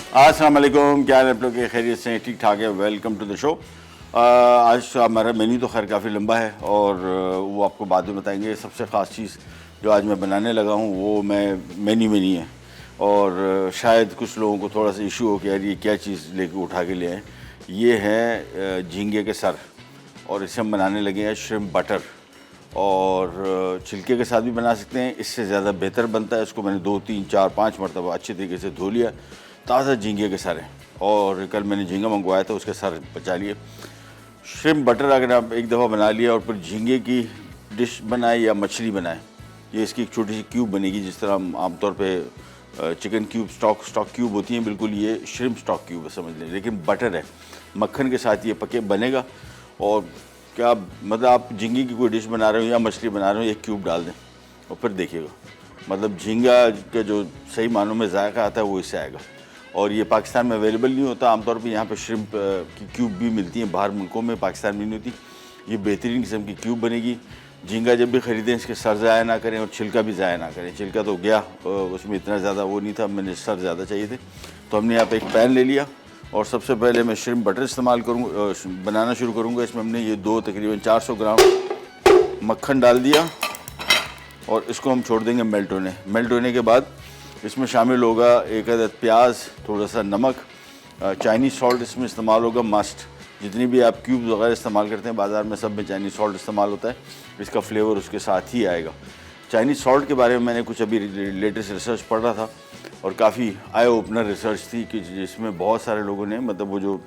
अस्सलाम वालेकुम, क्या हाल है आप लोग के? खैरियत से ठीक ठाक है। Welcome to the show. आज हमारा मेन्यू तो खैर काफ़ी लंबा है और वो आपको बाद में बताएंगे। सबसे ख़ास चीज़ जो आज मैं बनाने लगा हूँ वो मेन्यू में नहीं है और शायद कुछ लोगों को थोड़ा सा इशू हो कि यार ये क्या चीज़ लेके उठा के ले आए। ये है झींगे के सर और इसे हम बनाने लगे हैं श्रिम्प बटर और छिलके के साथ भी बना सकते हैं। इससे ज़्यादा बेहतर बनता है। इसको मैंने 2 3 4 5 मरतबा अच्छे तरीके से धो लिया। ताज़ा झींगे के सर हैं और कल मैंने झींगा मंगवाया था, उसके सर बचा लिए। श्रिम्प बटर अगर आप एक दफ़ा बना लिया और फिर झींगे की डिश बनाए या मछली बनाए, ये इसकी एक छोटी सी क्यूब बनेगी जिस तरह हम आमतौर पे चिकन क्यूब स्टॉक क्यूब होती हैं, बिल्कुल ये श्रिम्प स्टॉक क्यूब है समझ लें, लेकिन बटर है। मक्खन के साथ ये पके बनेगा और क्या मतलब आप झींगे की कोई डिश बना रहे हो या मछली बना रहे हो, एक क्यूब डाल दें और फिर देखिएगा मतलब झींगा का जो सही मानों में जायका आता है वो इससे आएगा। और ये पाकिस्तान में अवेलेबल नहीं होता आमतौर पे। यहाँ पे श्रिम्प की क्यूब भी मिलती हैं बाहर मुल्कों में, पाकिस्तान में नहीं होती। ये बेहतरीन किस्म की क्यूब बनेगी। झींगा जब भी ख़रीदें इसके सर ज़ाया ना करें और छिलका भी ज़ाया ना करें। छिलका तो गया, उसमें इतना ज़्यादा वो नहीं था, मैंने सर ज़्यादा चाहिए थे। तो हमने यहाँ पे एक पैन ले लिया और सबसे पहले मैं श्रिम्प बटर इस्तेमाल करूँगा, बनाना शुरू करूँगा। इसमें हमने ये तकरीबन 400 ग्राम मक्खन डाल दिया और इसको हम छोड़ देंगे मेल्ट होने। मेल्ट होने के बाद इसमें शामिल होगा एक अदद प्याज, थोड़ा सा नमक, चाइनीज़ सॉल्ट इसमें इस्तेमाल होगा मस्ट। जितनी भी आप क्यूब्स वगैरह इस्तेमाल करते हैं बाज़ार में, सब में चाइनीज़ सॉल्ट इस्तेमाल होता है। इसका फ्लेवर उसके साथ ही आएगा। चाइनीज़ सॉल्ट के बारे में मैंने कुछ अभी लेटेस्ट रिसर्च पढ़ रहा था और काफ़ी आई ओपनर रिसर्च थी कि जिसमें बहुत सारे लोगों ने मतलब वो जो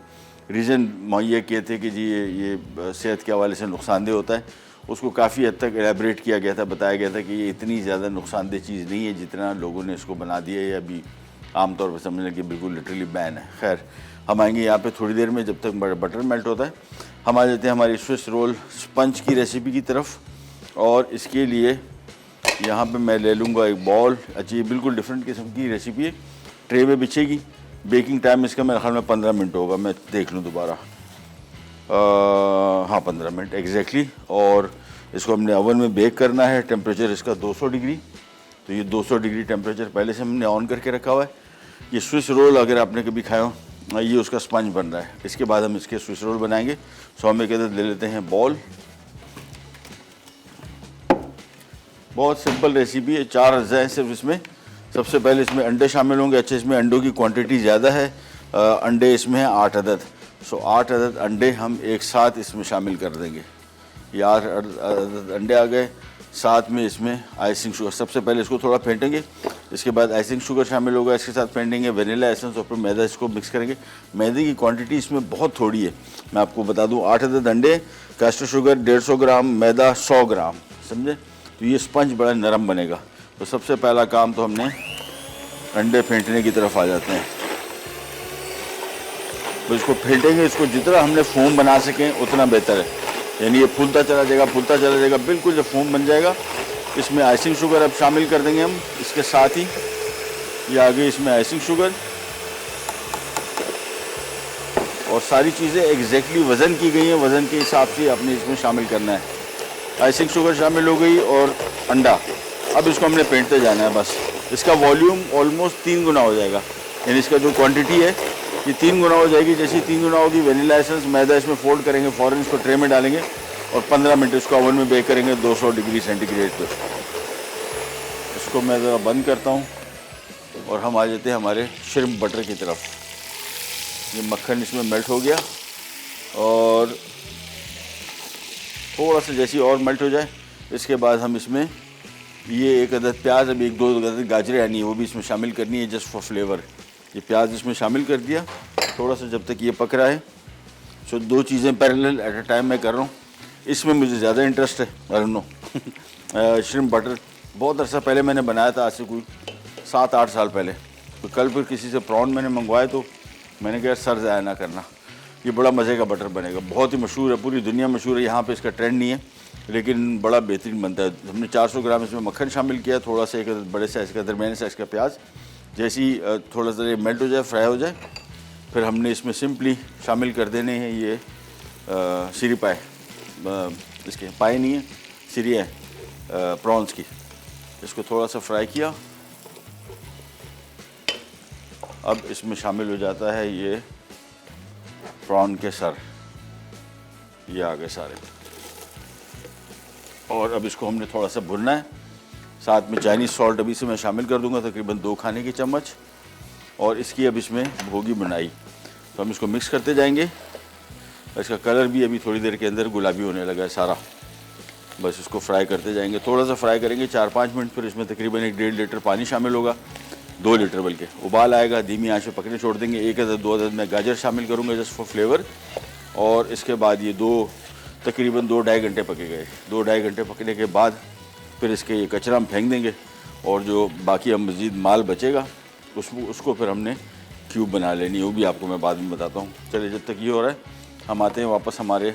रीज़न मुहैया किए थे कि जी ये सेहत के हवाले से नुकसानदेह होता है, उसको काफ़ी हद तक एलेबरेट किया गया था। बताया गया था कि ये इतनी ज़्यादा नुकसानदेह चीज़ नहीं है जितना लोगों ने इसको बना दिया है या अभी आमतौर पर समझ लें कि बिल्कुल लिटरली बैन है। खैर हम आएंगे यहाँ पे थोड़ी देर में, जब तक बटर मेल्ट होता है। हम आ जाते हैं हमारी स्विस रोल स्पंज की रेसिपी की तरफ और इसके लिए यहाँ पे मैं ले लूँगा एक बॉल। अच्छा ये बिल्कुल डिफरेंट किस्म की रेसिपी है। ट्रे में बिछेगी। बेकिंग टाइम इसका मेरे ख्याल में 15 मिनट होगा, मैं देख लूँ दोबारा। हाँ 15 मिनट एग्जैक्टली। और इसको हमने ओवन में बेक करना है। टेम्परेचर इसका 200 डिग्री। तो ये 200 डिग्री टेम्परेचर पहले से हमने ऑन करके रखा हुआ है। ये स्विस रोल अगर आपने कभी खाया हो, ये उसका स्पंज बन रहा है। इसके बाद हम इसके स्विस रोल बनाएंगे। सो हम एक अदद ले लेते हैं बॉल। बहुत सिंपल रेसिपी है, 4 अज्जा हैं सिर्फ इसमें। सबसे पहले इसमें अंडे शामिल होंगे। अच्छा इसमें अंडों की क्वांटिटी ज़्यादा है। अंडे इसमें हैं 8 अदद। सो 8 अदद अंडे हम एक साथ इसमें शामिल कर देंगे। ये 8 अदद अंडे आ गए। साथ में इसमें आइसिंग शुगर, सबसे पहले इसको थोड़ा फेंटेंगे, इसके बाद आइसिंग शुगर शामिल होगा, इसके साथ फेंटेंगे वनीला एसेंस और फिर मैदा, इसको मिक्स करेंगे। मैदे की क्वांटिटी इसमें बहुत थोड़ी है, मैं आपको बता दूं। 8 अदद अंडे, कैस्टर शुगर 150 ग्राम, मैदा 100 ग्राम, समझे। तो ये स्पंज बड़ा नरम बनेगा। तो सबसे पहला काम तो हमने अंडे फेंटने की तरफ आ जाते हैं। तो इसको फेंटेंगे, इसको जितना हमने फोम बना सकें उतना बेहतर है। यानी ये फूलता चला जाएगा, बिल्कुल जब फोम बन जाएगा इसमें आइसिंग शुगर अब शामिल कर देंगे हम। इसके साथ ही ये आगे इसमें आइसिंग शुगर और सारी चीज़ें एग्जैक्टली वज़न की गई हैं, वज़न के हिसाब से आपने इसमें शामिल करना है। आइसिंग शुगर शामिल हो गई और अंडा। अब इसको हमने फेंटते जाना है बस। इसका वॉल्यूम ऑलमोस्ट 3 गुना हो जाएगा, यानी इसका जो क्वांटिटी है ये 3 गुना हो जाएगी। जैसे 3 गुना होगी वनीला एसेंस, मैदा इसमें फोल्ड करेंगे, फ़ौरन इसको ट्रे में डालेंगे और 15 मिनट इसको ओवन में बेक करेंगे 200 डिग्री सेंटीग्रेड पर। इसको मैं ज़रा बंद करता हूँ और हम आ जाते हैं हमारे श्रिम्प बटर की तरफ। ये मक्खन इसमें मेल्ट हो गया और थोड़ा सा जैसी और मेल्ट हो जाए इसके बाद हम इसमें ये एक अदद प्याज, अभी 1-2 अदद गाजरें आनी है वो भी इसमें शामिल करनी है जस्ट फॉर फ्लेवर। ये प्याज इसमें शामिल कर दिया थोड़ा सा जब तक ये पक रहा है। सो 2 चीज़ें पैरेलल एट अ टाइम मैं कर रहा हूँ। इसमें मुझे ज़्यादा इंटरेस्ट है, I don't know. Shrimp butter बहुत अरसा पहले मैंने बनाया था, आज से कोई 7-8 साल पहले। तो कल फिर किसी से प्रॉन मैंने मंगवाए तो मैंने कहा सर ज़ाया ना करना, ये बड़ा मज़े का बटर बनेगा। बहुत ही मशहूर है, पूरी दुनिया मशहूर है। यहाँ पे इसका ट्रेंड नहीं है लेकिन बड़ा बेहतरीन बनता है। हमने 400 ग्राम इसमें मक्खन शामिल किया, थोड़ा सा एक बड़े साइज़ का दरमियाने साइज़ का प्याज। जैसे ही थोड़ा सा मेल्ट हो जाए, फ्राई हो जाए, फिर हमने इसमें सिंपली शामिल कर देने हैं ये सीरी पाए। इसके पाए नहीं है, सीरी है प्रॉन्स की। इसको थोड़ा सा फ्राई किया अब इसमें शामिल हो जाता है ये प्रॉन के सर, ये आ गए सारे। और अब इसको हमने थोड़ा सा भुनना है। साथ में चाइनीज़ सॉल्ट अभी से मैं शामिल कर दूंगा, तकरीबन 2 खाने के चम्मच। और इसकी अब इसमें होगी बुनाई, तो हम इसको मिक्स करते जाएंगे। इसका कलर भी अभी थोड़ी देर के अंदर गुलाबी होने लगा है सारा। बस इसको फ्राई करते जाएंगे, थोड़ा सा फ्राई करेंगे 4-5 मिनट। फिर इसमें तकरीबन 1-1.5 लीटर पानी शामिल होगा, 2 लीटर बल्कि। उबाल आएगा, धीमी आंच पे पकने छोड़ देंगे। 1 अदद 2 अदद मैं गाजर शामिल करूँगा जस्ट फॉर फ्लेवर। और इसके बाद ये तकरीबन 2-2.5 घंटे पकेगा। 2-2.5 घंटे पकने के बाद फिर इसके ये कचरा हम फेंक देंगे, और जो बाकी हम मज़ीद माल बचेगा उसको फिर हमने क्यूब बना लेनी है, वो भी आपको मैं बाद में बताता हूँ। चलिए, जब तक ये हो रहा है हम आते हैं वापस हमारे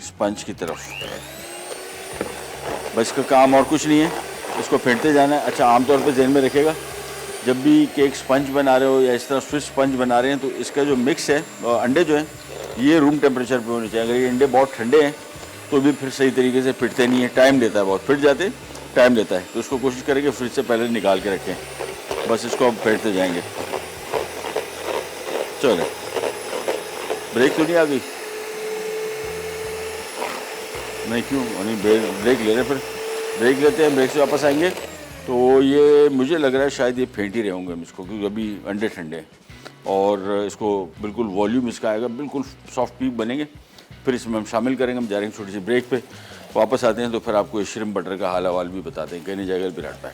स्पंज की तरफ। बस इसका काम और कुछ नहीं है, इसको फेंटते जाना है। अच्छा, आमतौर पर ज़हन में रखिएगा, जब भी केक स्पंज बना रहे हो या इस तरह स्विस स्पंज बना रहे हैं, तो इसका जो मिक्स है, अंडे जो हैं ये रूम टेम्परेचर पे होने चाहिए। अगर ये अंडे बहुत ठंडे हैं तो भी फिर सही तरीके से फिटते नहीं है, टाइम लेता है, बहुत फिट जाते टाइम लेता है। तो उसको कोशिश करें फ्रिज से पहले निकाल के रखें। बस इसको अब फेंटते जाएंगे। चलो, ब्रेक तो नहीं आ गई? नहीं, क्यों नहीं? ब्रेक ले रहे, फिर ब्रेक लेते हैं, ब्रेक से वापस आएंगे। तो ये मुझे लग रहा है शायद ये फेंट ही रहे होंगे हम इसको, क्योंकि अभी अंडे ठंडे हैं। और इसको बिल्कुल वॉल्यूम इसका आएगा, बिल्कुल सॉफ्ट पीक बनेंगे। फिर इसमें हम शामिल करेंगे। हम जा रहे हैं छोटी सी ब्रेक पे, वापस आते हैं तो फिर आपको श्रिम्प बटर का हाल हवाल भी बताते हैं। कहने जाएगा Virat pack.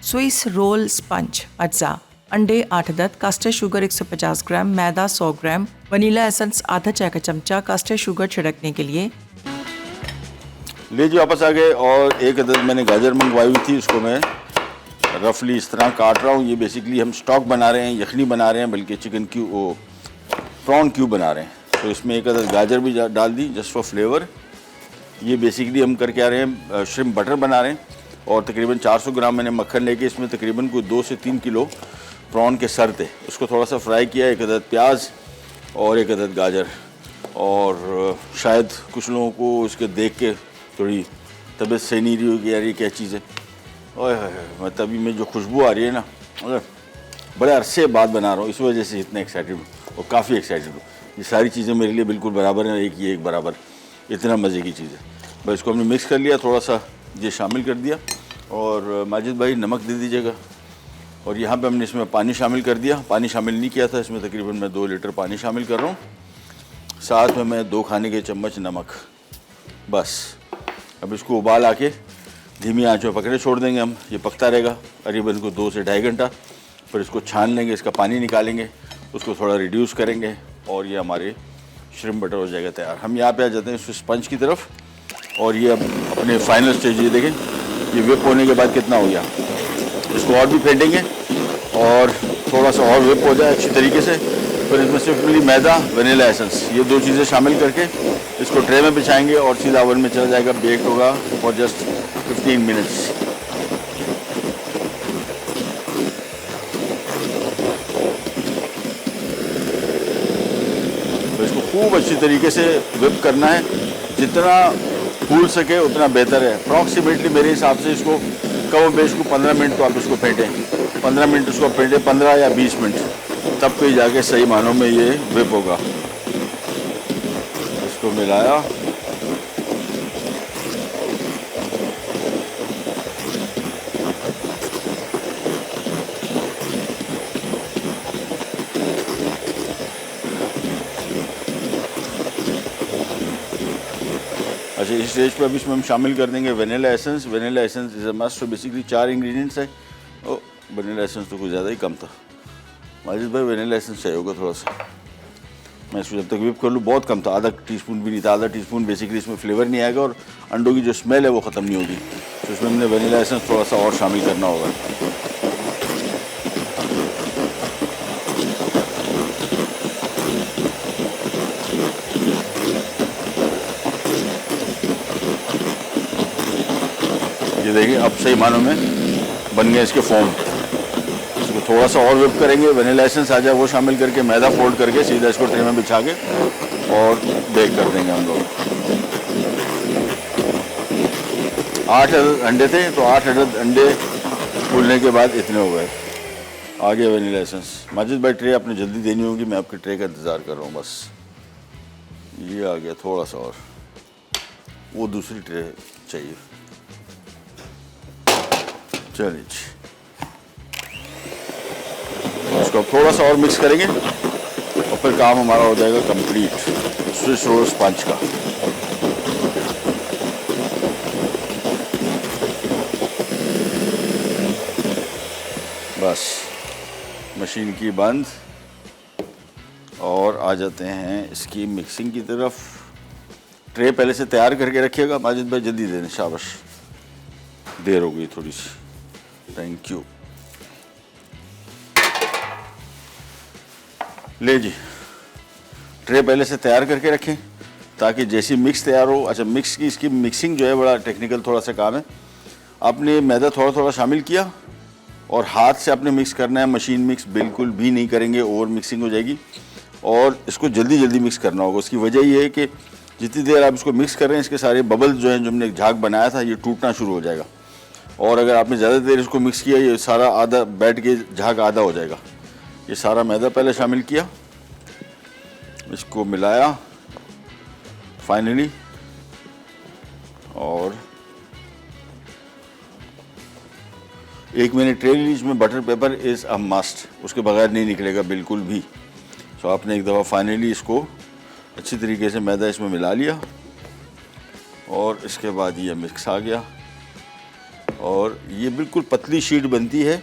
Swiss roll sponge अज्जा, अंडे 8 अदद, कास्टर शुगर 150 ग्राम, मैदा 100 ग्राम, वनीला एसेंस आधा चाय का चमचा, कास्टर शुगर छिड़कने के लिए। ले जी, वापस आ गए। और 1 अदद मैंने गाजर मंगवाई हुई थी, उसको मैं रफली इस तरह काट रहा हूँ। ये बेसिकली हम स्टॉक बना रहे हैं, यखनी बना रहे हैं, बल्कि चिकन क्यूब, प्रॉन क्यूब बना रहे हैं। तो इसमें 1 अदद गाजर भी डाल दी जस्ट फॉर फ्लेवर। ये बेसिकली हम करके आ रहे हैं श्रिम्प बटर बना रहे हैं। और तकरीबन 400 ग्राम मैंने मक्खन लेके इसमें तकरीबन कोई 2 से 3 किलो प्रॉन के सर थे, उसको थोड़ा सा फ्राई किया। 1 अदद प्याज और 1 अदद गाजर। और शायद कुछ लोगों को इसके देख के थोड़ी तबीयत सही नहीं रही होगी, यार ये क्या चीज़ है। ओए मैं तभी में जो खुशबू आ रही है ना, बड़े अरसे बाद बना रहा हूँ, इस वजह से इतना एक्साइटेड हूँ और काफ़ी एक्साइटेड हूँ। ये सारी चीज़ें मेरे लिए बिल्कुल बराबर हैं, एक ही एक बराबर, इतना मज़े की चीज़ है। बस इसको हमने मिक्स कर लिया, थोड़ा सा ये शामिल कर दिया। और माजिद भाई नमक दे दीजिएगा। और यहाँ पे हमने इसमें पानी शामिल कर दिया। पानी शामिल नहीं किया था, इसमें तकरीबन मैं 2 लीटर पानी शामिल कर रहा हूँ। साथ में मैं 2 खाने के चम्मच नमक। बस अब इसको उबाल आके धीमी आंच में पकड़े छोड़ देंगे हम। ये पकता रहेगा करीबन को 2 से 2.5 घंटा। फिर इसको छान लेंगे, इसका पानी निकालेंगे, उसको थोड़ा रिड्यूस करेंगे और ये हमारे श्रिम्प बटर हो जाएगा तैयार। हम यहाँ पे आ जाते हैं स्पंज की तरफ। और ये अब अपने फाइनल स्टेज, ये देखें ये विप होने के बाद कितना हो गया। इसको और भी फेंटेंगे और थोड़ा सा और विप हो जाए अच्छी तरीके से। फिर इसमें सिंपली मैदा, वनीला एसेंस, ये 2 चीज़ें शामिल करके इसको ट्रे में बिछाएंगे और सीधा ओवन में चला जाएगा। बेक होगा फॉर जस्ट 15 मिनट्स। तो इसको खूब अच्छी तरीके से विप करना है, जितना फूल सके उतना बेहतर है। अप्रॉक्सीमेटली मेरे हिसाब से इसको कम बेश को 15 मिनट तो आप इसको फेंटें, 15 मिनट उसको फेंटें, 15 या 20 मिनट, तब कहीं जाके सही मानों में ये विप होगा। इसको मिलाया, अच्छा इस स्टेज पे अभी इसमें हम शामिल कर देंगे vanilla essence. Vanilla essence is a must. तो बेसिकली 4 इंग्रेडिएंट्स है। ओ वनीला एसेंस तो कुछ ज़्यादा ही कम था। माजिद भाई वनीला एसेंस चाहिए होगा थोड़ा सा। मैं इसको जब तक विप कर लूँ, बहुत कम था, आधा टीस्पून भी नहीं था। आधा टीस्पून बेसिकली इसमें फ्लेवर नहीं आएगा और अंडों की जो स्मेल है वो ख़त्म नहीं होगी। तो इसमें हमने वनीला एसेंस थोड़ा सा और शामिल करना होगा। ये देखिए अब सही मानों में बन गए इसके फॉर्म। इसको थोड़ा सा और विप करेंगे, वनीला एसेंस आ जाए वो शामिल करके, मैदा फोल्ड करके सीधा इसको ट्रे में बिछा के और बेक कर देंगे हम लोग। 8 अदद अंडे थे, तो 8 अदद अंडे फूलने के बाद इतने हो गए। आ गया वनीला एसेंस। माजिद भाई ट्रे आपने जल्दी देनी होगी, मैं आपके ट्रे का इंतज़ार कर रहा हूँ बस। ये आ गया, थोड़ा सा और, वो दूसरी ट्रे चाहिए। चलिए जी, इसको अब थोड़ा सा और मिक्स करेंगे और फिर काम हमारा हो जाएगा कंप्लीट स्विस रोल स्पंज का। बस मशीन की बंद और आ जाते हैं इसकी मिक्सिंग की तरफ। ट्रे पहले से तैयार करके रखिएगा माजिद भाई, जल्दी दे दें, शाबाश, देर हो गई थोड़ी सी, थैंक यू। ले जी, ट्रे पहले से तैयार करके रखें ताकि जैसी मिक्स तैयार हो। अच्छा, मिक्स की इसकी मिक्सिंग जो है बड़ा टेक्निकल थोड़ा सा काम है। आपने मैदा थोड़ा थोड़ा शामिल किया और हाथ से आपने मिक्स करना है, मशीन मिक्स बिल्कुल भी नहीं करेंगे, ओवर मिक्सिंग हो जाएगी। और इसको जल्दी जल्दी मिक्स करना होगा। उसकी वजह ये है कि जितनी देर आप इसको मिक्स कर रहे हैं, इसके सारे बबल्स जो हैं, जो हमने झाग बनाया था, ये टूटना शुरू हो जाएगा। और अगर आपने ज़्यादा देर इसको मिक्स किया, ये सारा आधा बैठ के झाग आधा हो जाएगा। ये सारा मैदा पहले शामिल किया, इसको मिलाया फाइनली, और 1 मैंने ट्रे ली जिसमें butter paper is a must, उसके बगैर नहीं निकलेगा बिल्कुल भी। तो आपने एक दफ़ा फाइनली इसको अच्छी तरीके से मैदा इसमें मिला लिया और इसके बाद ये मिक्स आ गया और ये बिल्कुल पतली शीट बनती है।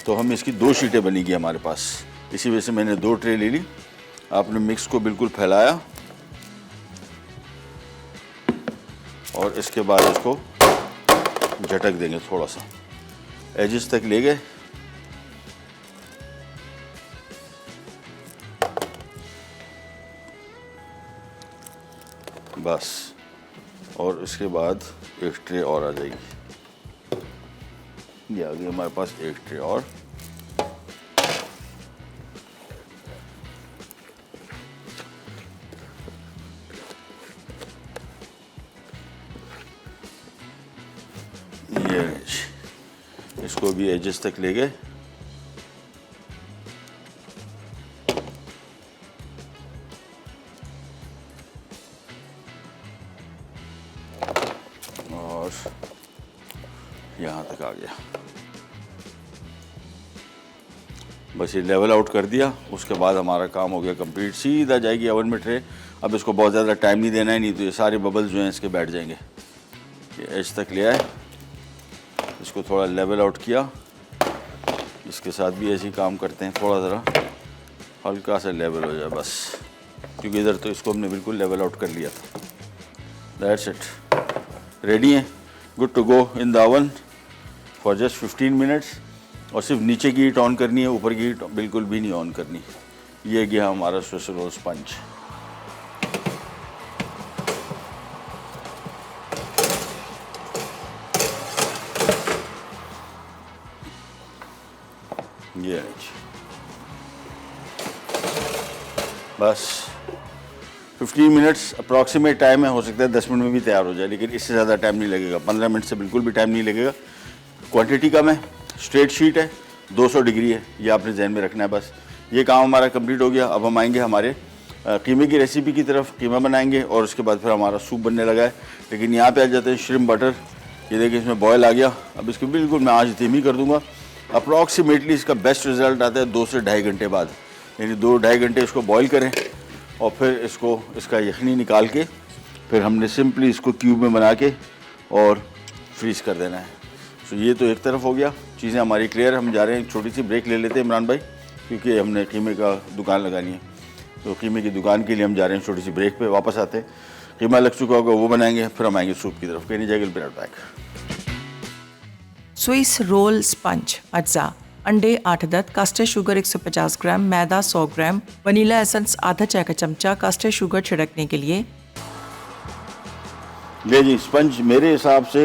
तो हम इसकी 2 शीटें बनेगी हमारे पास, इसी वजह से मैंने 2 ट्रे ले ली। आपने मिक्स को बिल्कुल फैलाया और इसके बाद इसको झटक देंगे, थोड़ा सा एजेस तक ले गए। बस, और इसके बाद एक ट्रे और आ जाएगी। ये आ गई हमारे पास एक ट्रे और। ये इसको भी एजेस तक ले गए। और यहाँ तक आ गया। बस ये लेवल आउट कर दिया, उसके बाद हमारा काम हो गया कंप्लीट। सीधा जाएगी ओवन में ट्रे। अब इसको बहुत ज़्यादा टाइम नहीं देना है, नहीं तो ये सारे बबल्स जो हैं इसके बैठ जाएंगे। ये एज तक ले आए, इसको थोड़ा लेवल आउट किया। इसके साथ भी ऐसे ही काम करते हैं, थोड़ा ज़रा हल्का सा लेवल हो जाए बस, क्योंकि इधर तो इसको हमने बिल्कुल लेवल आउट कर लिया था। दैट्स इट, रेडी है, good to go in the oven for just 15 minutes. और सिर्फ नीचे की हीट ऑन करनी है, ऊपर की हीट बिल्कुल भी नहीं ऑन करनी। ये गया हमारा स्विस रोल स्पंज। ये बस 15 मिनट्स अप्रॉक्सीमेट टाइम है, हो सकता है 10 मिनट में भी तैयार हो जाए, लेकिन इससे ज़्यादा टाइम नहीं लगेगा। 15 मिनट से बिल्कुल भी टाइम नहीं लगेगा। क्वांटिटी कम है, स्ट्रेट शीट है, 200 डिग्री है, ये आपने जहन में रखना है बस। ये काम हमारा कंप्लीट हो गया। अब हम आएंगे हमारे कीमे की रेसिपी की तरफ। कीमा बनाएंगे और उसके बाद फिर हमारा सूप बनने लगा है। लेकिन यहाँ पे आ जाते हैं श्रिम्प बटर। ये देखिए इसमें बॉयल आ गया। अब इसको बिल्कुल मैं आज धीमी कर दूँगा। अप्रॉक्सीमेटली इसका बेस्ट रिज़ल्ट आता है 2 से ढाई घंटे बाद, यानी 2-2.5 घंटे इसको बॉयल करें और फिर इसको इसका यखनी निकाल के फिर हमने सिंपली इसको क्यूब में बना के और फ्रीज़ कर देना है। तो ये तो एक तरफ हो गया, चीज़ें हमारी क्लियर। हम जा रहे हैं, एक छोटी सी ब्रेक ले लेते हैं इमरान भाई, क्योंकि हमने कीमे का दुकान लगानी है। तो कीमे की दुकान के लिए हम जा रहे हैं छोटी सी ब्रेक पे। वापस आते हैं, कीमा लग चुका होगा वो बनाएंगे, फिर हम आएंगे सूप की तरफ। कहीं जाएगा बिराट बैक। स्विस रोल स्पंज अज्जा, अंडे 8 अदद, कास्टर शुगर 150 ग्राम, मैदा 100 ग्राम, वनीला एसेंस आधा चाय का चमचा, कास्टर शुगर छिड़कने के लिए। ले जी, स्पंज मेरे हिसाब से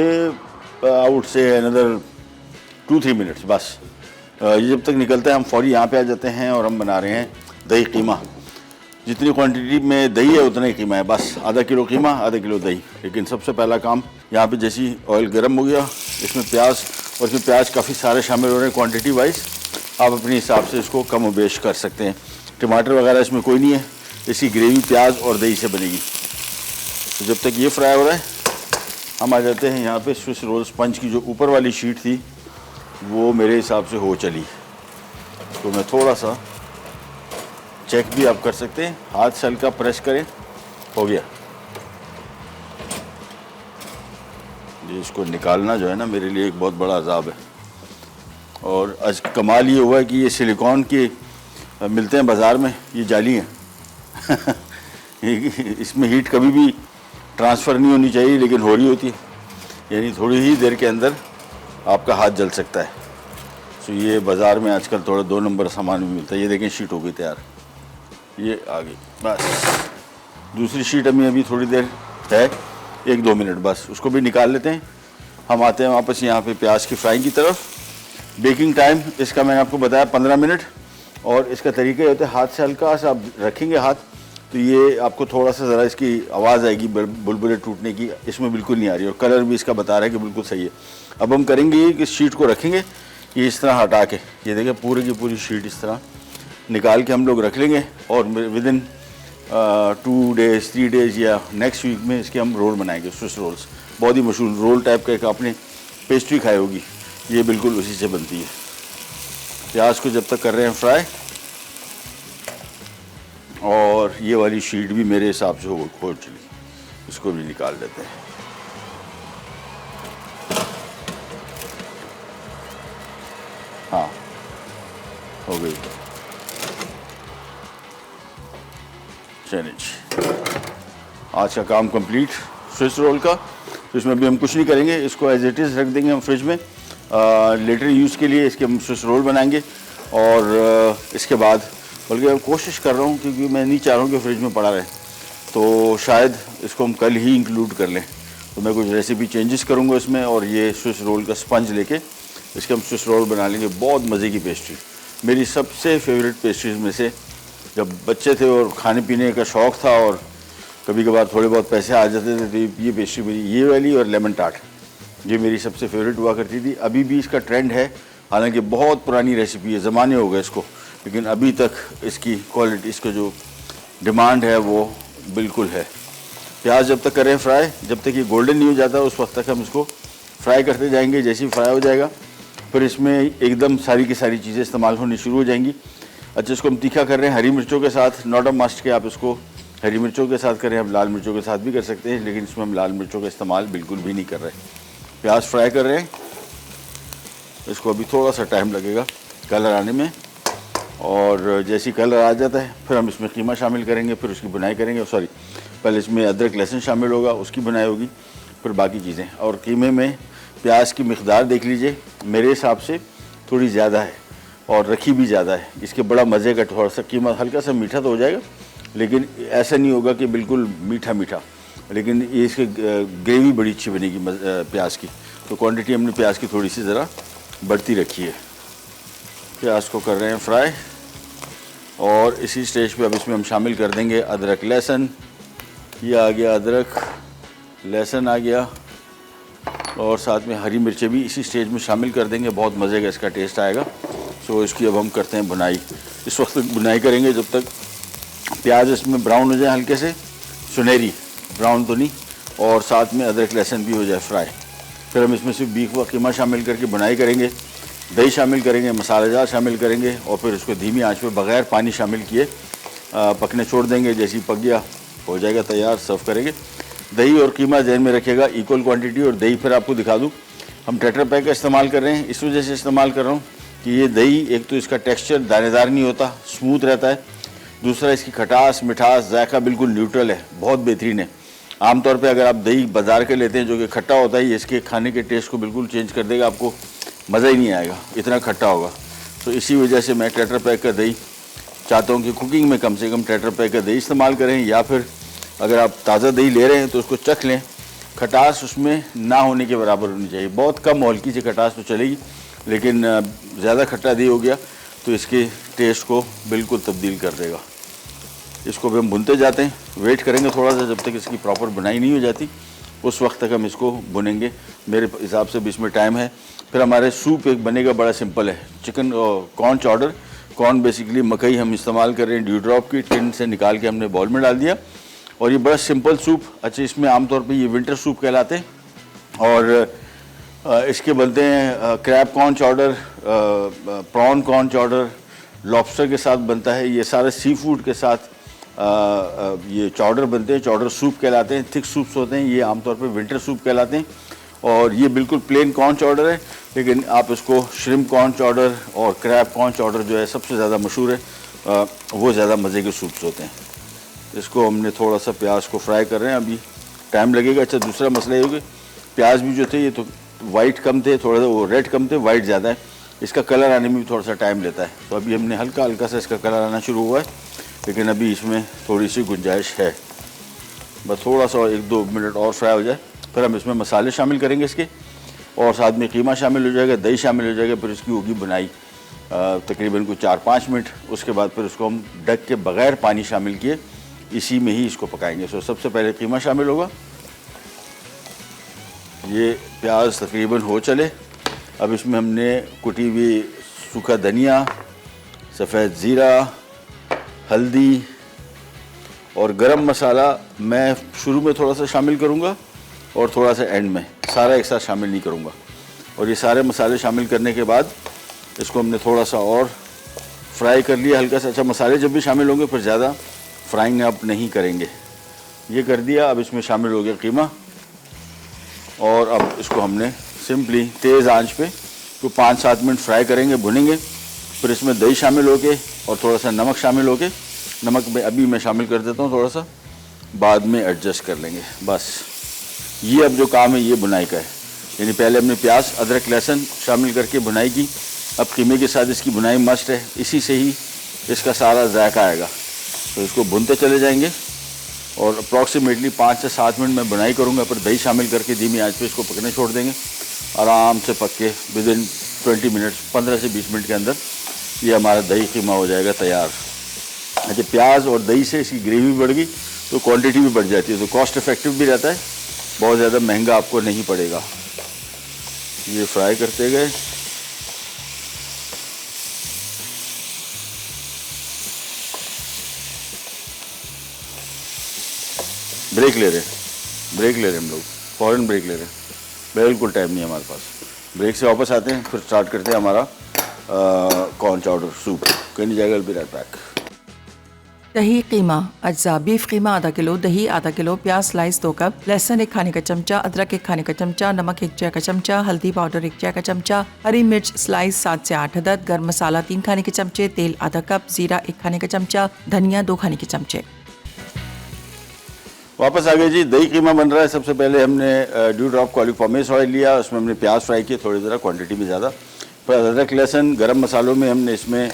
आउट से अनदर 2-3 मिनट्स बस। ये जब तक निकलता है हम फौरी यहाँ पे आ जाते हैं और हम बना रहे हैं दही कीमा। जितनी क्वांटिटी में दही है उतना ही कीमा है, बस आधा किलो कीमा आधा किलो दही। लेकिन सबसे पहला काम यहाँ पे जैसी ऑयल गर्म हो गया, इसमें प्याज, और इसमें प्याज काफ़ी सारे शामिल हो रहे हैं क्वांटिटी वाइज, आप अपने हिसाब से इसको कम और बेश कर सकते हैं। टमाटर वगैरह इसमें कोई नहीं है, इसकी ग्रेवी प्याज और दही से बनेगी। तो जब तक ये फ्राई हो रहा है हम आ जाते हैं यहाँ पे स्विस रोल स्पंज की जो ऊपर वाली शीट थी वो मेरे हिसाब से हो चली। तो मैं थोड़ा सा चेक भी आप कर सकते हैं, हाथ से हल्का प्रेस करें, हो गया। ये इसको निकालना जो है ना मेरे लिए एक बहुत बड़ा अजाब है। और आज कमाल ये हुआ है कि ये सिलिकॉन के मिलते हैं बाज़ार में, ये जाली हैं इसमें हीट कभी भी ट्रांसफ़र नहीं होनी चाहिए लेकिन हो रही होती है, यानी थोड़ी ही देर के अंदर आपका हाथ जल सकता है। तो ये बाज़ार में आजकल थोड़ा 2 नंबर सामान भी मिलता है। ये देखें शीट हो गई तैयार, ये आ गई। बस दूसरी शीट अभी थोड़ी देर है, 1-2 मिनट बस, उसको भी निकाल लेते हैं। हम आते हैं वापस यहाँ पे प्याज की फ्राई की तरफ। बेकिंग टाइम इसका मैंने आपको बताया 15 मिनट, और इसका तरीका ये होता है हाथ से हल्का सा आप रखेंगे हाथ, तो ये आपको थोड़ा सा ज़रा इसकी आवाज़ आएगी बुलबुले टूटने की, इसमें बिल्कुल नहीं आ रही, और कलर भी इसका बता रहा है कि बिल्कुल सही है। अब हम करेंगे ये कि शीट को रखेंगे ये इस तरह हटा के, ये देखें पूरी की पूरी शीट इस तरह निकाल के हम लोग रख लेंगे, और विदिन 2 डेज़ 3 डेज़ या नेक्स्ट वीक में इसके हम रोल बनाएंगे, स्विस रोल्स। बहुत ही मशहूर रोल टाइप का एक आपने पेस्ट्री खाई होगी, ये बिल्कुल उसी से बनती है। प्याज को जब तक कर रहे हैं फ्राई, और ये वाली शीट भी मेरे हिसाब से हो चली, इसको भी निकाल लेते हैं। हाँ हो गई, चलिए आज का काम कंप्लीट स्विस रोल का। तो इसमें भी हम कुछ नहीं करेंगे, इसको एज इट इज़ रख देंगे हम फ्रिज में, लेटर यूज़ के लिए इसके हम स्विस रोल बनाएंगे। और इसके बाद बल्कि अब कोशिश कर रहा हूँ, क्योंकि मैं नहीं चाह रहा हूँ कि फ्रिज में पड़ा रहे, तो शायद इसको हम कल ही इंक्लूड कर लें। तो मैं कुछ रेसिपी चेंजेस करूँगा इसमें, और ये स्विस रोल का स्पंज लेके इसके हम स्विस रोल बना लेंगे। बहुत मज़े की पेस्ट्री, मेरी सबसे फेवरेट पेस्ट्रीज में से। जब बच्चे थे और खाने पीने का शौक़ था और कभी कभार थोड़े बहुत पैसे आ जाते थे, तो ये पेस्ट्री मेरी, ये वाली और लेमन टार्ट, ये मेरी सबसे फेवरेट हुआ करती थी। अभी भी इसका ट्रेंड है, हालांकि बहुत पुरानी रेसिपी है, ज़माने हो गए इसको, लेकिन अभी तक इसकी क्वालिटी, इसका जो डिमांड है वो बिल्कुल है। प्याज जब तक करें फ्राई, जब तक ये गोल्डन नहीं हो जाता उस वक्त तक हम इसको फ्राई करते जाएंगे। जैसे ही फ्राई हो जाएगा फिर इसमें एकदम सारी की सारी चीज़ें इस्तेमाल होनी शुरू हो जाएंगी। अच्छा, इसको हम तीखा कर रहे हैं हरी मिर्चों के साथ, नॉट अ मस्ट के आप इसको हरी मिर्चों के साथ करें, हम लाल मिर्चों के साथ भी कर सकते हैं, लेकिन इसमें हम लाल मिर्चों का इस्तेमाल बिल्कुल भी नहीं कर रहे। प्याज फ्राई कर रहे हैं, इसको अभी थोड़ा सा टाइम लगेगा कलर आने में, और जैसे कलर आ जाता है फिर हम इसमें कीमा शामिल करेंगे, फिर उसकी बुनाई करेंगे। सॉरी, पहले इसमें अदरक लहसुन शामिल होगा, उसकी बुनाई होगी, फिर बाकी चीज़ें। और कीमे में प्याज की मिक़दार देख लीजिए, मेरे हिसाब से थोड़ी ज़्यादा है और रखी भी ज़्यादा है। इसके बड़ा मज़े का, थोड़ा सा कीमा हल्का सा मीठा तो हो जाएगा, लेकिन ऐसा नहीं होगा कि बिल्कुल मीठा मीठा, लेकिन ये इसकी ग्रेवी बड़ी अच्छी बनेगी प्याज की। तो क्वांटिटी हमने प्याज की थोड़ी सी ज़रा बढ़ती रखी है। प्याज को कर रहे हैं फ्राई, और इसी स्टेज पे अब इसमें हम शामिल कर देंगे अदरक लहसुन। ये आ गया अदरक लहसुन आ गया, और साथ में हरी मिर्चें भी इसी स्टेज में शामिल कर देंगे, बहुत मज़े का इसका टेस्ट आएगा। सो इसकी अब हम करते हैं बुनाई। इस वक्त बुनाई करेंगे जब तक प्याज इसमें ब्राउन हो जाए, हल्के से सुनहरी, ब्राउन तो नहीं, और साथ में अदरक लहसुन भी हो जाए फ्राई। फिर हम इसमें से बीफ व कीमा शामिल करके बुनाई करेंगे, दही शामिल करेंगे, मसालेदार शामिल करेंगे, और फिर उसको धीमी आंच पे बग़ैर पानी शामिल किए पकने छोड़ देंगे। जैसे ही पक गया हो जाएगा तैयार, सर्व करेंगे। दही और कीमा ज़हन में रखिएगा, इक्वल क्वांटिटी। और दही फिर आपको दिखा दूँ, हम टेट्रा पैक का इस्तेमाल कर रहे हैं, इस वजह से इस्तेमाल कर रहा हूँ कि ये दही एक तो इसका टेक्स्चर दानेदार नहीं होता, स्मूथ रहता है, दूसरा इसकी खटास मिठास जायका बिल्कुल न्यूट्रल है, बहुत बेहतरीन है। आमतौर पे अगर आप दही बाज़ार के लेते हैं जो कि खट्टा होता है, ये इसके खाने के टेस्ट को बिल्कुल चेंज कर देगा, आपको मज़ा ही नहीं आएगा, इतना खट्टा होगा। तो इसी वजह से मैं टेट्रा पैक का दही चाहता हूँ कि कुकिंग में कम से कम टेट्रा पैक का दही इस्तेमाल करें, या फिर अगर आप ताज़ा दही ले रहे हैं तो उसको चख लें, खटास उसमें ना होने के बराबर होनी चाहिए। बहुत कम और हल्की सी खटास तो चलेगी, लेकिन ज़्यादा खट्टा दही हो गया तो इसके टेस्ट को बिल्कुल तब्दील कर देगा। इसको भी हम भुनते जाते हैं, वेट करेंगे थोड़ा सा जब तक इसकी प्रॉपर बुनाई नहीं हो जाती, उस वक्त तक हम इसको भुनेंगे। मेरे हिसाब से भी इसमें टाइम है। फिर हमारे सूप एक बनेगा, बड़ा सिंपल है, चिकन कॉर्न चॉडर। कॉर्न बेसिकली मकई हम इस्तेमाल कर रहे हैं, ड्यू ड्रॉप की टिन से निकाल के हमने बॉल में डाल दिया, और ये बड़ा सिंपल सूप। अच्छा, इसमें आमतौर पे ये विंटर सूप कहलाते हैं, और इसके बनते हैं crab corn chowder, prawn corn chowder, lobster के साथ बनता है। ये सारे सी फूड के साथ ये चॉडर बनते हैं, चॉडर सूप कहलाते हैं। थिक सूप्स होते हैं, ये आमतौर पे विंटर सूप कहलाते हैं। और ये बिल्कुल प्लेन कॉर्न चॉडर है, लेकिन आप इसको श्रिम्प कॉर्न चॉडर और क्रैब कॉर्न चॉडर जो है सबसे ज़्यादा मशहूर है, वो ज़्यादा मज़े के सूप्स होते हैं। इसको हमने थोड़ा सा प्याज को फ्राई कर रहे हैं, अभी टाइम लगेगा। अच्छा, दूसरा मसला ये हो गया, प्याज भी जो थे ये तो वाइट कम थे, थोड़ा सा वो रेड कम थे, वाइट ज़्यादा है। इसका कलर आने में भी थोड़ा सा टाइम लेता है। तो अभी हमने हल्का हल्का सा इसका कलर आना शुरू हुआ है, लेकिन अभी इसमें थोड़ी सी गुंजाइश है। बस थोड़ा सा 1-2 मिनट और फ्राई हो जाए, फिर हम इसमें मसाले शामिल करेंगे इसके, और साथ में कीमा शामिल हो जाएगा, दही शामिल हो जाएगा। फिर इसकी होगी बुनाई तकरीबन कुछ 4-5 मिनट। उसके बाद फिर उसको हम ढक के बग़ैर पानी शामिल किए इसी में ही इसको पकाएंगे। सो सबसे पहले कीमा शामिल होगा। ये प्याज तकरीबन हो चले, अब इसमें हमने कुटी हुई सूखा धनिया, सफ़ेद ज़ीरा, हल्दी और गरम मसाला मैं शुरू में थोड़ा सा शामिल करूँगा और थोड़ा सा एंड में, सारा एक साथ शामिल नहीं करूँगा। और ये सारे मसाले शामिल करने के बाद इसको हमने थोड़ा सा और फ्राई कर लिया हल्का सा। अच्छा, मसाले जब भी शामिल होंगे फिर ज़्यादा फ्राइंग आप नहीं करेंगे। ये कर दिया, अब इसमें शामिल हो गया कीमा, और अब इसको हमने सिंपली तेज़ आंच पे तो 5-7 मिनट फ्राई करेंगे, भुनेंगे। फिर इसमें दही शामिल होके और थोड़ा सा नमक शामिल होके, नमक में अभी मैं शामिल कर देता हूँ थोड़ा सा, बाद में एडजस्ट कर लेंगे। बस ये अब जो काम है ये बुनाई का है। यानी पहले हमने प्याज, अदरक, लहसुन शामिल करके बुनाई की, अब कीमे के साथ इसकी बुनाई मस्ट है, इसी से ही इसका सारा जायका आएगा। तो इसको भुनते चले जाएंगे और अप्रॉक्सीमेटली 5 से 7 मिनट में बुनाई करूँगा। फिर दही शामिल करके धीमी आंच पे इसको पकने छोड़ देंगे, आराम से पक के विदिन 20 मिनट्स, 15 से 20 मिनट के अंदर ये हमारा दही कीमा हो जाएगा तैयार। अच्छा, प्याज और दही से इसकी ग्रेवी बढ़ गई तो क्वांटिटी भी बढ़ जाती है, तो कॉस्ट इफेक्टिव भी रहता है, बहुत ज़्यादा महंगा आपको नहीं पड़ेगा। ये फ्राई करते गए, ब्रेक ले रहे हम लोग, फ़ौरन ब्रेक ले रहे हैं, बिल्कुल टाइम नहीं है हमारे पास। ब्रेक से वापस आते हैं, फिर स्टार्ट करते हैं हमारा कॉर्न चॉडर सूप। कहीं नहीं जाएगा, बी राइट बैक। दही कीमा अज्जा, बीफ कीमा आधा किलो, दही आधा किलो, प्याज स्लाइस 2 कप, लहसुन 1 खाने का चमचा, अदरक 1 खाने का चमचा, नमक 1 चाय का चमचा, हल्दी पाउडर 1 चाय का चमचा, हरी मिर्च स्लाइस 7 से 8 अदद, गर्म मसाला 3 खाने के चमचे, तेल आधा कप, जीरा 1 खाने का चमचा, धनिया 2 खाने के चमचे। वापस आ गए जी, दही कीमा बन रहा है। सबसे पहले हमने ड्यू ड्रॉप ऑलिव पॉमेस ऑयल लिया, उसमें हमने प्याज फ्राई किए, थोड़ी ज़रा क्वांटिटी में ज़्यादा। फिर अदरक, लहसुन, गरम मसालों में हमने इसमें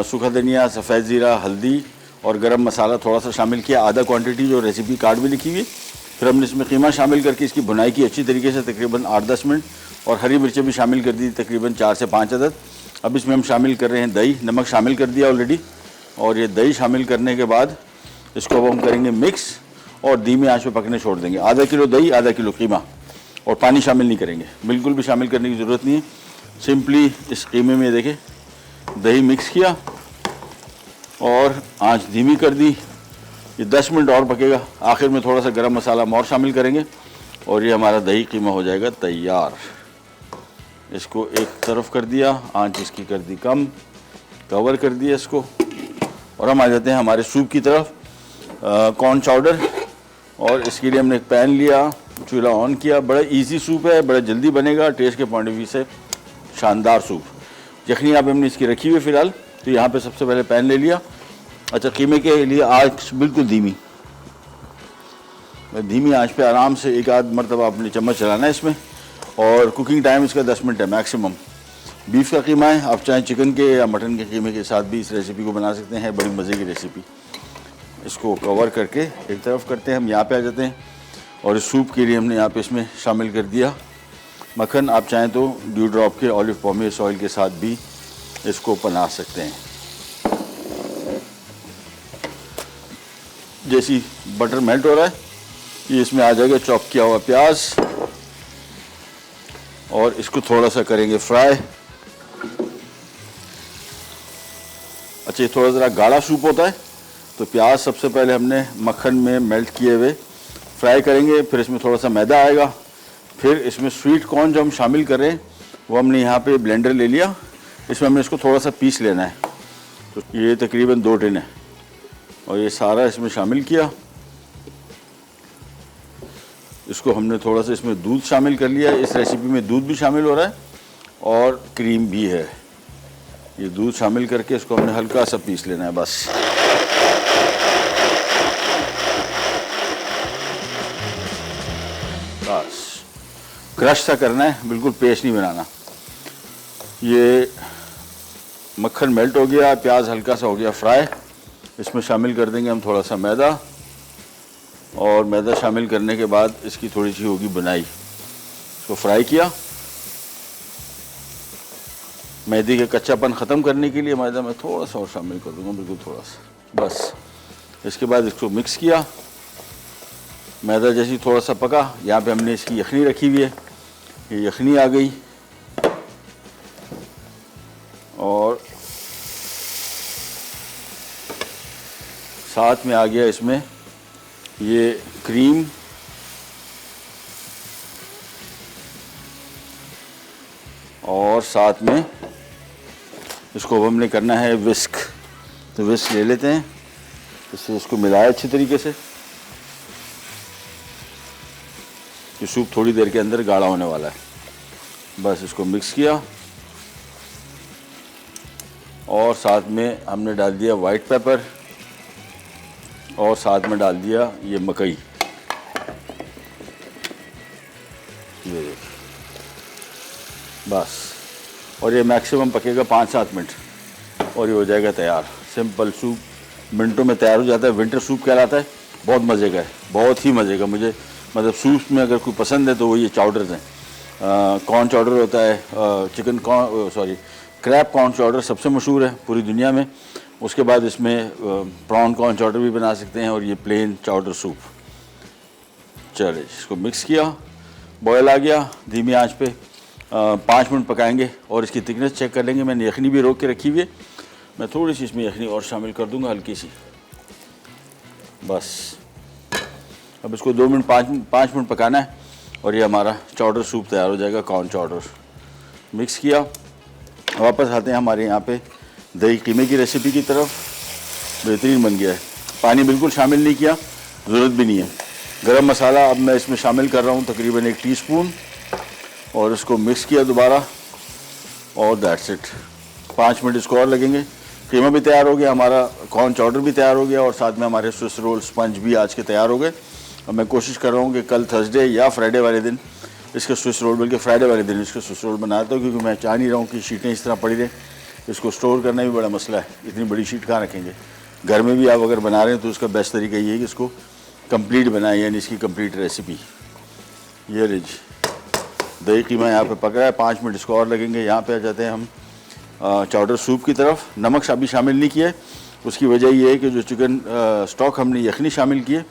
सूखा धनिया, सफ़ेद ज़ीरा, हल्दी और गरम मसाला थोड़ा सा शामिल किया, आधा क्वांटिटी जो रेसिपी कार्ड में लिखी हुई। फिर हमने इसमें कीमा शामिल करके इसकी बुनाई की अच्छी तरीके से, तकरीबन 8-10 मिनट, और हरी मिर्चें भी शामिल कर दी तकरीबन 4 से 5 अदद। अब इसमें हम शामिल कर रहे हैं दही, नमक शामिल कर दिया ऑलरेडी, और ये दही शामिल करने के बाद इसको अब हम करेंगे मिक्स और धीमी आंच पे पकने छोड़ देंगे। आधा किलो दही, आधा किलो कीमा, और पानी शामिल नहीं करेंगे, बिल्कुल भी शामिल करने की ज़रूरत नहीं है। सिंपली इस कीमे में देखें, दही मिक्स किया और आंच धीमी कर दी। ये 10 मिनट और पकेगा। आखिर में थोड़ा सा गरम मसाला और शामिल करेंगे और ये हमारा दही कीमा हो जाएगा तैयार। इसको एक तरफ कर दिया, आंच इसकी कर दी कम, कवर कर दिया इसको, और हम आ जाते हैं हमारे सूप की तरफ। कॉर्न चॉडर, और इसके लिए हमने एक पैन लिया, चूल्हा ऑन किया। बड़ा इजी सूप है, बड़ा जल्दी बनेगा, टेस्ट के पॉइंट ऑफ व्यू से शानदार सूप। यखनी आप हमने इसकी रखी हुई फ़िलहाल, तो यहाँ पे सबसे पहले पैन ले लिया। अच्छा, कीमे के लिए आँच बिल्कुल धीमी, धीमी आंच पे आराम से एक आध मरतबा अपने चम्मच चलाना है इसमें, और कुकिंग टाइम इसका 10 मिनट है मैक्सिमम। बीफ का कीमा है, आप चाहे चिकन के या मटन के कीमे के साथ भी इस रेसिपी को बना सकते हैं, बड़ी मज़े की रेसिपी। इसको कवर करके एक तरफ करते हैं, हम यहाँ पे आ जाते हैं, और इस सूप के लिए हमने यहाँ पे इसमें शामिल कर दिया मक्खन। आप चाहें तो ड्यू ड्रॉप के ऑलिव पॉमेस ऑयल के साथ भी इसको बना सकते हैं। जैसी बटर मेल्ट हो रहा है, ये इसमें आ जाएगा चॉप किया हुआ प्याज और इसको थोड़ा सा करेंगे फ्राई। अच्छा, ये थोड़ा ज़रा गाढ़ा सूप होता है, तो प्याज सबसे पहले हमने मक्खन में मेल्ट किए हुए फ्राई करेंगे, फिर इसमें थोड़ा सा मैदा आएगा, फिर इसमें स्वीट कॉर्न जो हम शामिल कर रहे हैं वो हमने यहाँ पे ब्लेंडर ले लिया, इसमें हमने इसको थोड़ा सा पीस लेना है। तो ये तकरीबन 2 टिन है और ये सारा इसमें शामिल किया। इसको हमने थोड़ा सा इसमें दूध शामिल कर लिया, इस रेसिपी में दूध भी शामिल हो रहा है और क्रीम भी है। ये दूध शामिल करके इसको हमने हल्का सा पीस लेना है बस। बस क्रश सा करना है, बिल्कुल पेस्ट नहीं बनाना। ये मक्खन मेल्ट हो गया, प्याज हल्का सा हो गया फ्राई, इसमें शामिल कर देंगे हम थोड़ा सा मैदा और मैदा शामिल करने के बाद इसकी थोड़ी सी होगी बुनाई। इसको फ्राई किया, मैदे के कच्चापन ख़त्म करने के लिए मैदा मैं थोड़ा सा और शामिल कर दूंगा, बिल्कुल थोड़ा सा बस। इसके बाद इसको मिक्स किया, मैदा जैसी थोड़ा सा पका, यहाँ पे हमने इसकी यखनी रखी हुई है, ये यखनी आ गई और साथ में आ गया इसमें ये क्रीम और साथ में इसको हमने करना है विस्क। तो विस्क ले लेते हैं, इससे इसको मिलाया अच्छी तरीके से कि सूप थोड़ी देर के अंदर गाढ़ा होने वाला है। बस इसको मिक्स किया और साथ में हमने डाल दिया वाइट पेपर और साथ में डाल दिया ये मकई। ये देखिए बस, और ये मैक्सिमम पकेगा 5-7 मिनट और ये हो जाएगा तैयार। सिंपल सूप मिनटों में तैयार हो जाता है, विंटर सूप कहलाता है, बहुत मज़े का है, बहुत ही मज़े का। मुझे मतलब सूप में अगर कोई पसंद है तो वो ये चाउडर्स हैं। कॉर्न चाउडर होता है, chicken corn sorry crab corn chowder सबसे मशहूर है पूरी दुनिया में। उसके बाद इसमें प्रॉन कॉर्न चाउडर भी बना सकते हैं और ये प्लेन चाउडर सूप। चलिए इसको मिक्स किया, बॉयल आ गया, धीमी आंच पे 5 मिनट पकाएंगे और इसकी थिकनेस चेक कर लेंगे। मैंने यखनी भी रोक के रखी हुई है, मैं थोड़ी सी इसमें यखनी और शामिल कर दूंगा, हल्की सी बस। अब इसको 2 मिनट 5 मिनट पकाना है और ये हमारा चाउडर सूप तैयार हो जाएगा, कॉर्न चाउडर। मिक्स किया, वापस आते हैं हमारे यहाँ पे दही कीमे की रेसिपी की तरफ। बेहतरीन बन गया है, पानी बिल्कुल शामिल नहीं किया, ज़रूरत भी नहीं है। गरम मसाला अब मैं इसमें शामिल कर रहा हूँ तकरीबन 1 टीस्पून और इसको मिक्स किया दोबारा और दैट्स इट। 5 मिनट इसको और लगेंगे। कीमा भी तैयार हो गया हमारा, कॉर्न चाउडर भी तैयार हो गया और साथ में हमारे स्विस रोल स्पंज भी आज के तैयार हो गए। और मैं कोशिश कर रहा हूँ कि कल थर्सडे या फ्राइडे वाले दिन इसके स्विस रोल, बल्कि फ्राइडे वाले दिन इसके स्विस रोल बनाता हूँ, क्योंकि मैं चाह नहीं रहा हूँ कि शीटें इस तरह पड़ी रहें। इसको स्टोर करना भी बड़ा मसला है, इतनी बड़ी शीट कहाँ रखेंगे। घर में भी आप अगर बना रहे हैं तो उसका बेस्ट तरीका ये है कि इसको कंप्लीट बनाएं, यानी इसकी कंप्लीट रेसिपी। ये लीजिए दही कीमा यहाँ पे पक रहा है, 5 मिनट इसको और लगेंगे। यहाँ पे आ जाते हैं हम चाउडर सूप की तरफ। नमक अभी शामिल नहीं किया है, उसकी वजह ये है कि जो चिकन स्टॉक हमने यखनी शामिल की है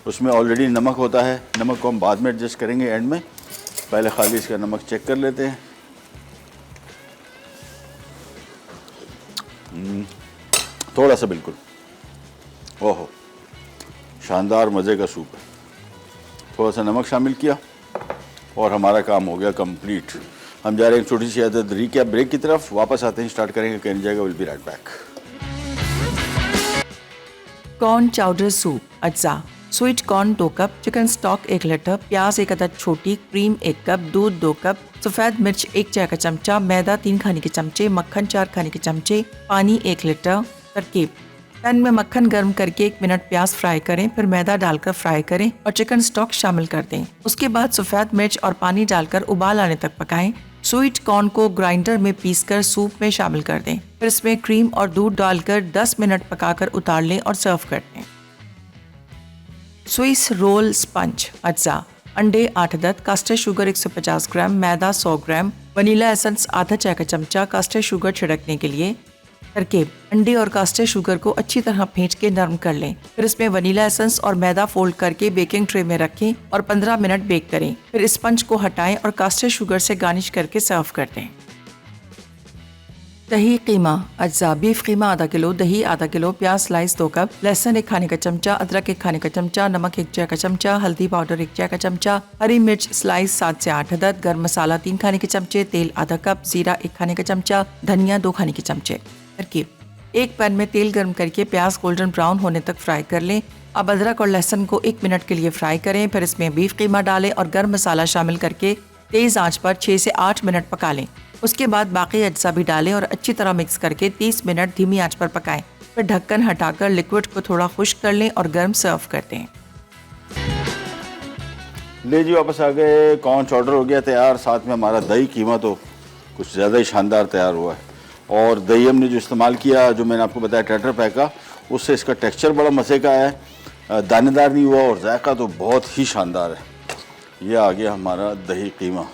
उसमें ऑलरेडी नमक होता है। नमक को हम बाद में एडजस्ट करेंगे एंड में, पहले खाली इसका नमक चेक कर लेते हैं। थोड़ा सा बिल्कुल, ओहो शानदार मज़े का सूप है। थोड़ा सा नमक शामिल किया और हमारा काम हो गया कंप्लीट। हम जा रहे हैं छोटी सी आदत रिकैप ब्रेक की तरफ, वापस आते हैं, स्टार्ट करेंगे, कहने जाएगा will be right back. Corn chowder soup अज्जा। Sweet corn 2 cup, chicken stock 1 litre, प्याज 1 अदद छोटी, क्रीम 1 कप, दूध 2 कप, सफ़ेद मिर्च 1 चाय का चमचा, मैदा 3 खाने के चमचे, मक्खन 4 खाने के चमचे, पानी 1 लीटर। तरकीब: पैन में मक्खन गर्म करके 1 मिनट प्याज फ्राई करें, फिर मैदा डालकर फ्राई करें और चिकन स्टॉक शामिल कर दें। उसके बाद सफ़ेद मिर्च और पानी डालकर उबाल आने तक पकाएं। स्वीट कॉर्न को ग्राइंडर में पीसकर सूप में शामिल कर दें, फिर इसमें क्रीम और दूध डालकर 10 मिनट पकाकर उतार लें और सर्व कर दें। स्विस रोल स्पंज अज्जा। अंडे 8 अदद, कास्टर शुगर 150 ग्राम, मैदा 100 ग्राम, वनीला एसेंस आधा चाय का चमचा, कास्टर शुगर छिड़कने के लिए, तरकीब: अंडे और कास्टर शुगर को अच्छी तरह फेंट के नरम कर लें। फिर इसमें वनीला एसेंस और मैदा फोल्ड करके बेकिंग ट्रे में रखें और 15 मिनट बेक करें। फिर स्पंज को हटाएं और कास्टर शुगर से गार्निश करके सर्व कर दें। दही कीमा अज्जा: बीफ कीमा आधा किलो, दही आधा किलो, प्याज स्लाइस 2 कप, लहसुन 1 खाने का चमचा, अदरक 1 खाने का चमचा, नमक 1 चाय का चमचा, हल्दी पाउडर 1 चाय का चमचा, हरी मिर्च स्लाइस 7 से 8 अदद, गर्म मसाला 3 खाने के चमचे, तेल आधा कप, जीरा 1 खाने का चमचा, धनिया 2 खाने के चमचे। तरकीब: एक पैन में तेल गर्म करके प्याज गोल्डन ब्राउन होने तक फ्राई कर लें। अब अदरक और लहसुन को 1 मिनट के लिए फ्राई करें। फिर इसमें बीफ कीमा डालें और गर्म मसाला शामिल करके तेज आंच पर 6 से 8 मिनट पका लें। उसके बाद बाकी अज्जा भी डालें और अच्छी तरह मिक्स करके 30 मिनट धीमी आंच पर पकाएं। फिर ढक्कन हटाकर लिक्विड को थोड़ा खुश्क कर लें और गर्म सर्व कर दें। ले जी, वापस आ गए। कॉर्न चौडर हो गया तैयार, साथ में हमारा दही कीमा तो कुछ ज़्यादा ही शानदार तैयार हुआ है। और दही हमने जो इस्तेमाल किया, जो मैंने आपको बताया टेट्रा पैक का, उससे इसका टेक्सचर बड़ा मज़े का है, दानेदार नहीं हुआ और जायका तो बहुत ही शानदार है। ये आ गया हमारा दही कीमा।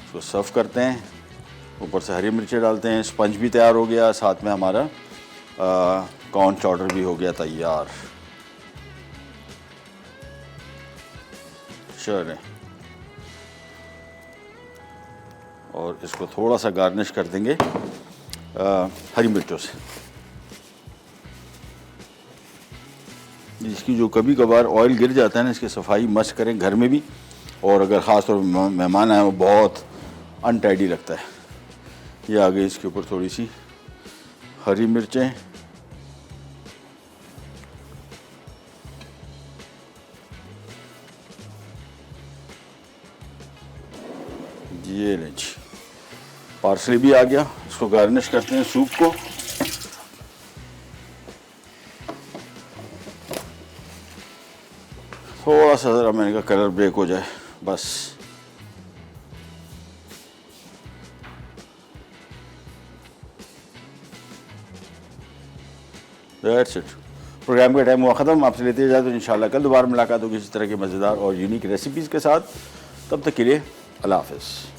इसको सर्व करते हैं, ऊपर से हरी मिर्चें डालते हैं, स्पंज भी तैयार हो गया, साथ में हमारा कॉर्न चौडर भी हो गया तैयार। चलें, और इसको थोड़ा सा गार्निश कर देंगे हरी मिर्चों से। इसकी जो कभी कभार ऑयल गिर जाता है ना, इसकी सफाई मस्त करें घर में भी, और अगर ख़ास तौर पर मेहमान आए वो बहुत अनटाइडी लगता है। ये आ गई इसके ऊपर थोड़ी सी हरी मिर्चें, ये लें जी, पार्सली भी आ गया। इसको गार्निश करते हैं सूप को। थोड़ा सा ज़रा मैंने कहा कलर ब्रेक हो जाए बस। That's it. प्रोग्राम का टाइम हुआ ख़त्म। आपसे लेते जाए तो इंशाल्लाह कल दोबारा मुलाकात होगी इसी तरह की मज़ेदार और यूनिक रेसिपीज़ के साथ। तब तक के लिए अल्लाह हाफ़िज़।